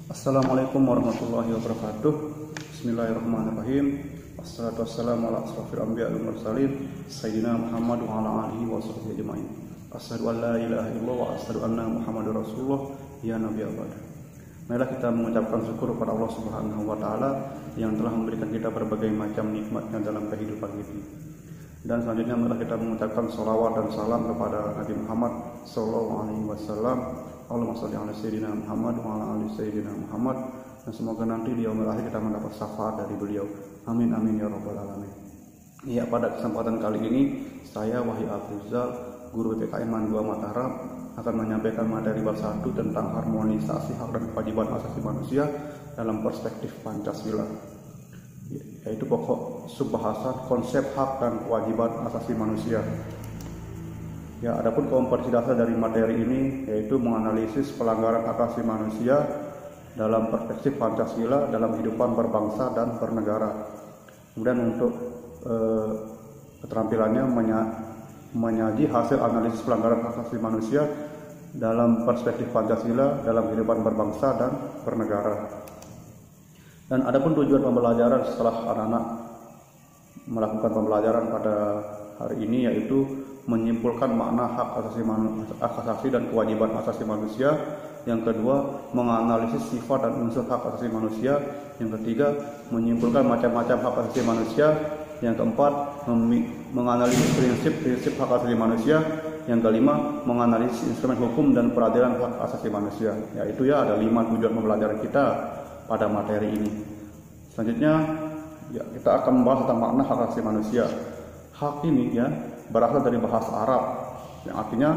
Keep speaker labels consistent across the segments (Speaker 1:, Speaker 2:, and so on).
Speaker 1: Assalamualaikum warahmatullahi wabarakatuh. Bismillahirrahmanirrahim. Wassalatu wassalamu ala asrofil anbiya wal mursalin Sayyidina Muhammad wa ala alihi wa sahbihi ajma'in. Asyhadu an la ilaha illallah wa asyhadu anna Muhammadar Rasulullah ya nabi abad. Marilah kita mengucapkan syukur kepada Allah Subhanahu wa taala yang telah memberikan kita berbagai macam nikmatnya dalam kehidupan ini. Dan selanjutnya marilah kita mengucapkan sholawat dan salam kepada Nabi Muhammad sallallahu alaihi wasallam. Allahumma shalli ala sayyidina Muhammad wa ala ali sayyidina Muhammad, dan semoga nanti di yaumil akhir kita mendapat syafaat dari beliau. Amin amin ya rabbal alamin. Ya, pada kesempatan kali ini saya Wahyu Afrizal, guru PPKN Man 2 Mataram, akan menyampaikan materi bab 1 tentang harmonisasi hak dan kewajiban asasi manusia dalam perspektif Pancasila, yaitu pokok subbahasan konsep hak dan kewajiban asasi manusia. Ya, adapun kompetensi dasar dari materi ini yaitu menganalisis pelanggaran hak asasi manusia dalam perspektif Pancasila dalam kehidupan berbangsa dan bernegara. Kemudian untuk keterampilannya menyaji hasil analisis pelanggaran hak asasi manusia dalam perspektif Pancasila dalam kehidupan berbangsa dan bernegara. Dan adapun tujuan pembelajaran setelah anak-anak melakukan pembelajaran pada hari ini yaitu menyimpulkan makna hak asasi dan kewajiban asasi manusia. Yang kedua, menganalisis sifat dan unsur hak asasi manusia. Yang ketiga, menyimpulkan macam-macam hak asasi manusia. Yang keempat, menganalisis prinsip-prinsip hak asasi manusia. Yang kelima, menganalisis instrumen hukum dan peradilan hak asasi manusia. Yaitu ada 5 tujuan pembelajaran kita pada materi ini. Selanjutnya, kita akan membahas tentang makna hak asasi manusia. Hak ini berasal dari bahasa Arab yang artinya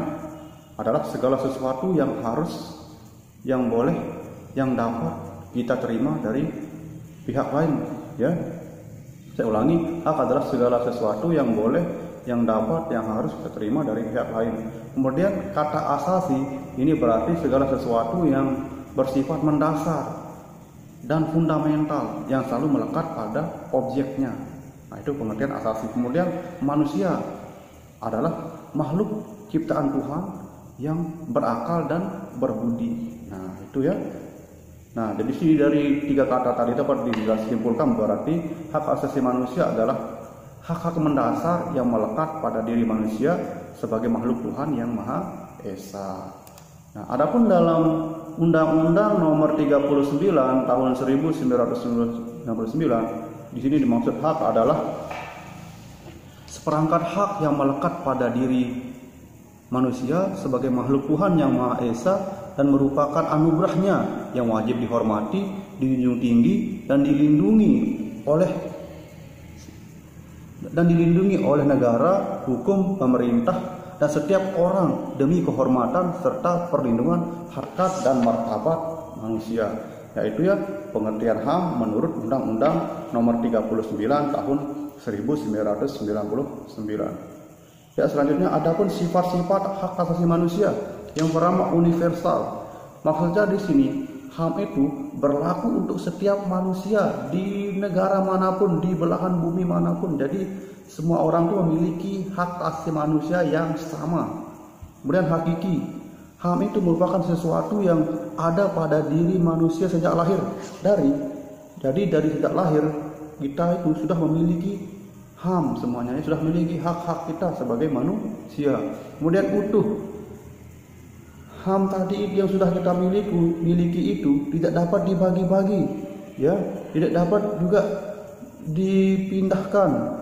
Speaker 1: adalah segala sesuatu yang harus, yang boleh, yang dapat kita terima dari pihak lain. Saya ulangi, hak adalah segala sesuatu yang boleh, yang dapat, yang harus kita terima dari pihak lain. Kemudian kata asasi ini berarti segala sesuatu yang bersifat mendasar dan fundamental yang selalu melekat pada objeknya. Nah, itu pengertian asasi. Kemudian manusia adalah makhluk ciptaan Tuhan yang berakal dan berbudi. Nah, itu Nah, jadi sini dari 3 kata tadi dapat disimpulkan berarti hak asasi manusia adalah hak-hak mendasar yang melekat pada diri manusia sebagai makhluk Tuhan yang Maha Esa. Nah, adapun dalam Undang-Undang Nomor 39 Tahun 1999, di sini dimaksud hak adalah seperangkat hak yang melekat pada diri manusia sebagai makhluk Tuhan yang Maha Esa dan merupakan anugerahnya yang wajib dihormati, dijunjung tinggi dan dilindungi oleh negara, hukum, pemerintah dan setiap orang demi kehormatan serta perlindungan harkat dan martabat manusia. Yaitu pengertian HAM menurut Undang-Undang Nomor 39 Tahun 1999. Selanjutnya adapun sifat-sifat hak asasi manusia. Yang pertama, universal. Maksudnya di sini HAM itu berlaku untuk setiap manusia di negara manapun, di belahan bumi manapun. Jadi semua orang itu memiliki hak asasi manusia yang sama. Kemudian hakiki. HAM itu merupakan sesuatu yang ada pada diri manusia sejak lahir. Jadi dari sejak lahir kita itu sudah memiliki HAM, semuanya sudah memiliki hak-hak kita sebagai manusia. Kemudian utuh. HAM tadi yang sudah kita miliki itu tidak dapat dibagi-bagi, tidak dapat juga dipindahkan,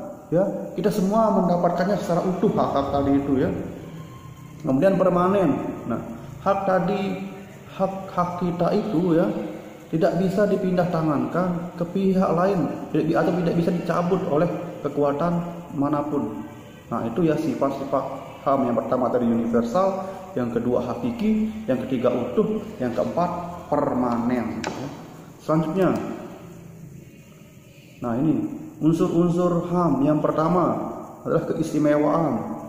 Speaker 1: Kita semua mendapatkannya secara utuh hak-hak tadi itu, Kemudian permanen. Nah, hak kita itu tidak bisa dipindah tangankan ke pihak lain atau tidak bisa dicabut oleh kekuatan manapun. Nah, itu sifat-sifat HAM. Yang pertama tadi universal, yang kedua hakiki, yang ketiga utuh, yang keempat permanen. Selanjutnya, nah ini unsur-unsur HAM. Yang pertama adalah keistimewaan.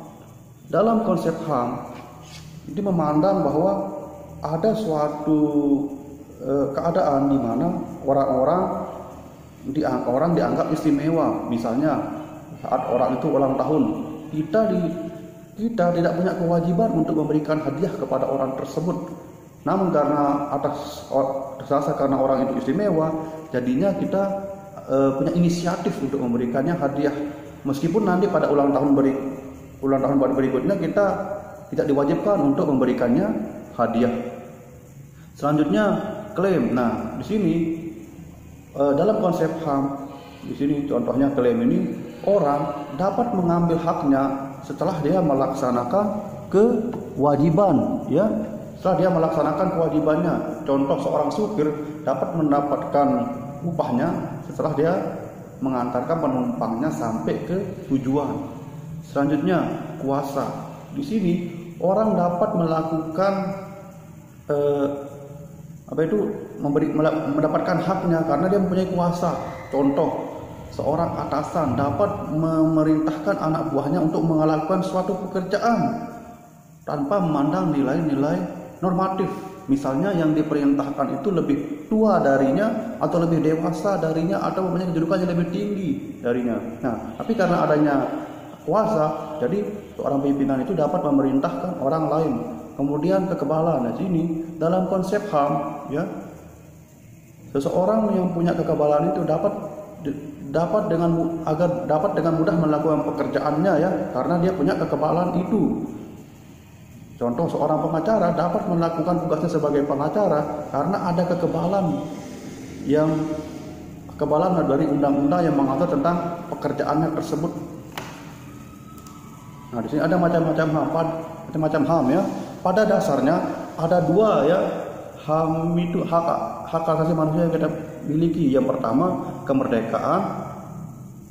Speaker 1: Dalam konsep HAM ini memandang bahwa ada suatu keadaan di mana orang dianggap istimewa. Misalnya saat orang itu ulang tahun, kita tidak punya kewajiban untuk memberikan hadiah kepada orang tersebut. Namun karena atas rasa karena orang itu istimewa, jadinya kita punya inisiatif untuk memberikannya hadiah, meskipun nanti pada ulang tahun berikutnya kita tidak diwajibkan untuk memberikannya hadiah. Selanjutnya klaim. Nah, di sini dalam konsep HAM, di sini contohnya klaim ini, orang dapat mengambil haknya setelah dia melaksanakan kewajiban, ya. Setelah dia melaksanakan kewajibannya. Contoh, seorang supir dapat mendapatkan upahnya setelah dia mengantarkan penumpangnya sampai ke tujuan. Selanjutnya kuasa. Di sini orang dapat melakukan mendapatkan haknya karena dia mempunyai kuasa. Contoh, seorang atasan dapat memerintahkan anak buahnya untuk melakukan suatu pekerjaan tanpa memandang nilai-nilai normatif. Misalnya yang diperintahkan itu lebih tua darinya, atau lebih dewasa darinya, atau mempunyai kedudukannya lebih tinggi darinya. Nah, tapi karena adanya kuasa, jadi seorang pimpinan itu dapat memerintahkan orang lain. Kemudian kekebalan. Nah, sini dalam konsep HAM, ya, seseorang yang punya kekebalan itu dapat dengan mudah melakukan pekerjaannya, ya, karena dia punya kekebalan itu. Contoh, seorang pengacara dapat melakukan tugasnya sebagai pengacara karena ada kekebalan dari undang-undang yang mengatur tentang pekerjaannya tersebut. Nah, di sini ada macam-macam HAM, ya. Pada dasarnya ada dua, ya, HAM itu hak asasi manusia yang kita miliki. Yang pertama kemerdekaan,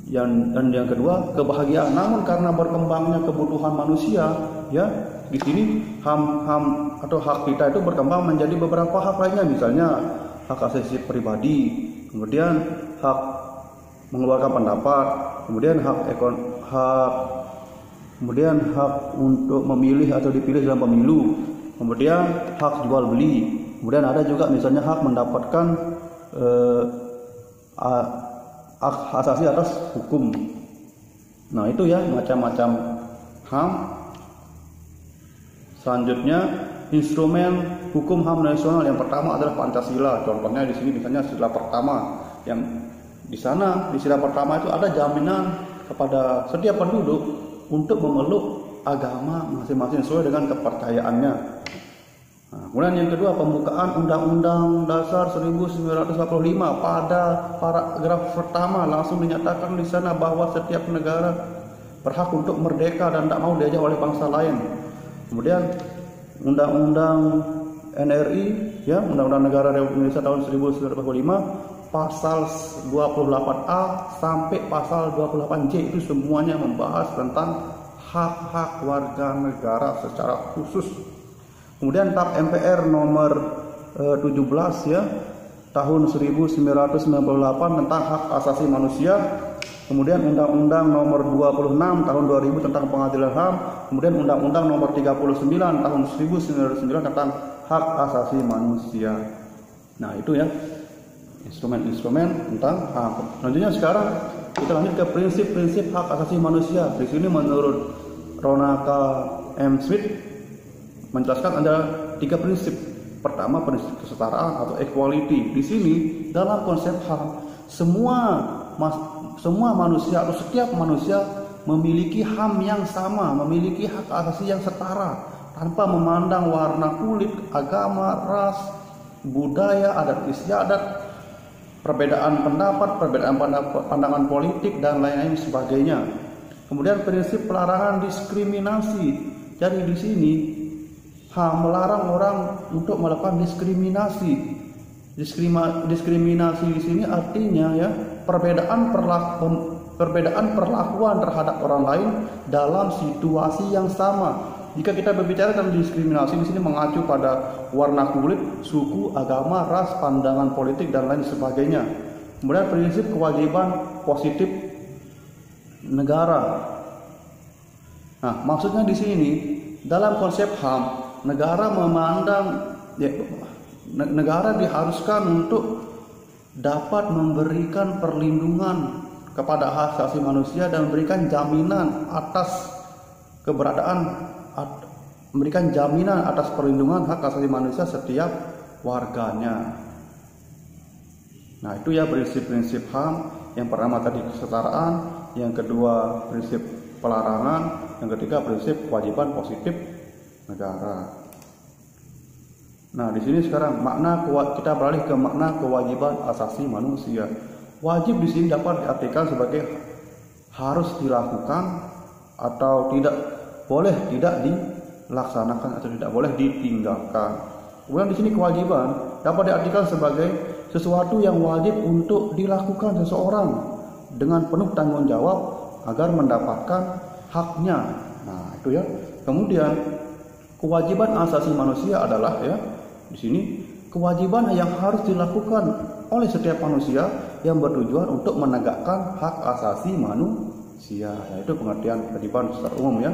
Speaker 1: dan yang kedua kebahagiaan. Namun karena berkembangnya kebutuhan manusia, ya, di sini HAM atau hak kita itu berkembang menjadi beberapa hak lainnya, misalnya hak asasi pribadi, kemudian hak mengeluarkan pendapat, kemudian kemudian hak untuk memilih atau dipilih dalam pemilu, kemudian hak jual beli, kemudian ada juga misalnya hak mendapatkan hak asasi atas hukum. Nah, itu, ya, macam-macam HAM. Selanjutnya instrumen hukum HAM nasional. Yang pertama adalah Pancasila. Contohnya di sini misalnya sila pertama, yang di sila pertama itu ada jaminan kepada setiap penduduk untuk memeluk agama masing-masing sesuai dengan kepercayaannya. Nah, kemudian yang kedua, pembukaan Undang-Undang Dasar 1945. Pada paragraf pertama langsung dinyatakan di sana bahwa setiap negara berhak untuk merdeka dan tak mau diajak oleh bangsa lain. Kemudian Undang-Undang NRI, ya, Undang-Undang Negara Republik Indonesia tahun 1945, pasal 28A sampai pasal 28C itu semuanya membahas tentang hak-hak warga negara secara khusus. Kemudian TAP MPR nomor 17, ya, tahun 1998 tentang hak asasi manusia. Kemudian Undang-Undang nomor 26 tahun 2000 tentang pengadilan HAM. Kemudian Undang-Undang nomor 39 tahun 1999 tentang hak asasi manusia. Nah, itu, ya, instrumen-instrumen tentang HAM. Selanjutnya sekarang kita lanjut ke prinsip-prinsip hak asasi manusia. Di sini menurut Ronaka M. Smith menjelaskan ada 3 prinsip. Pertama, prinsip kesetaraan atau equality. Di sini dalam konsep HAM, semua manusia atau setiap manusia memiliki HAM yang sama, memiliki hak asasi yang setara, tanpa memandang warna kulit, agama, ras, budaya, adat istiadat, perbedaan pendapat, pandangan politik, dan lain-lain sebagainya. Kemudian prinsip pelarangan diskriminasi. Jadi di sini HAM melarang orang untuk melakukan diskriminasi. Diskriminasi di sini artinya, ya, perbedaan perlakuan terhadap orang lain dalam situasi yang sama. Jika kita berbicara tentang diskriminasi di sini mengacu pada warna kulit, suku, agama, ras, pandangan politik, dan lain sebagainya. Kemudian prinsip kewajiban positif negara. Nah, maksudnya di sini dalam konsep HAM, negara memandang, ya, negara diharuskan untuk dapat memberikan perlindungan kepada hak asasi manusia dan memberikan jaminan atas perlindungan hak asasi manusia setiap warganya. Nah, itu ya prinsip-prinsip HAM. Yang pertama tadi kesetaraan, yang kedua prinsip pelarangan, yang ketiga prinsip kewajiban positif negara. Nah, di sini sekarang kita beralih ke makna kewajiban asasi manusia. Wajib di sini dapat diartikan sebagai harus dilakukan atau tidak boleh tidak dilaksanakan atau tidak boleh ditinggalkan. Kemudian di sini kewajiban dapat diartikan sebagai sesuatu yang wajib untuk dilakukan seseorang dengan penuh tanggung jawab agar mendapatkan haknya. Nah, itu ya. Kemudian kewajiban asasi manusia adalah ya di sini kewajiban yang harus dilakukan oleh setiap manusia yang bertujuan untuk menegakkan hak asasi manusia. Yaitu pengertian kewajiban secara umum ya.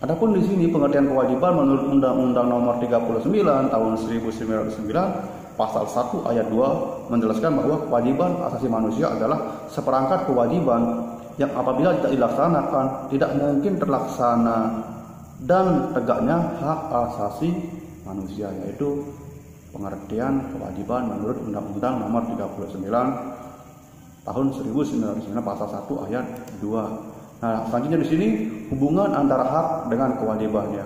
Speaker 1: Adapun di sini pengertian kewajiban menurut Undang-Undang Nomor 39 Tahun 1999 Pasal 1 Ayat 2 menjelaskan bahwa kewajiban asasi manusia adalah seperangkat kewajiban yang apabila tidak dilaksanakan tidak mungkin terlaksana dan tegaknya hak asasi manusia, yaitu pengertian kewajiban menurut Undang-Undang Nomor 39 Tahun 1999 Pasal 1 Ayat 2. Nah, selanjutnya di sini hubungan antara hak dengan kewajibannya.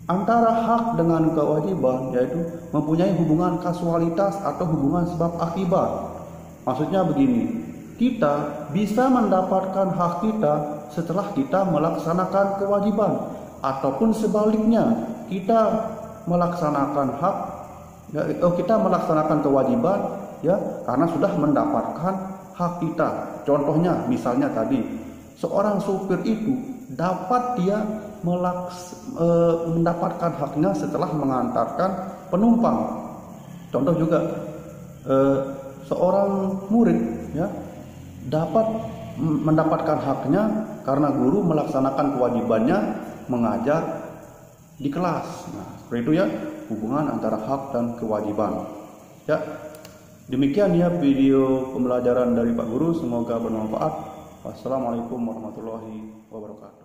Speaker 1: Antara hak dengan kewajiban yaitu mempunyai hubungan kasualitas atau hubungan sebab akibat. Maksudnya begini, kita bisa mendapatkan hak kita setelah kita melaksanakan kewajiban, ataupun sebaliknya kita melaksanakan hak kita melaksanakan kewajiban ya karena sudah mendapatkan hak kita. Contohnya misalnya tadi seorang supir itu dapat dia mendapatkan haknya setelah mengantarkan penumpang. Contoh juga seorang murid ya dapat mendapatkan haknya karena guru melaksanakan kewajibannya mengajar di kelas. Nah, seperti itu ya hubungan antara hak dan kewajiban. Ya, demikian ya video pembelajaran dari Pak Guru, semoga bermanfaat. Wassalamualaikum warahmatullahi wabarakatuh.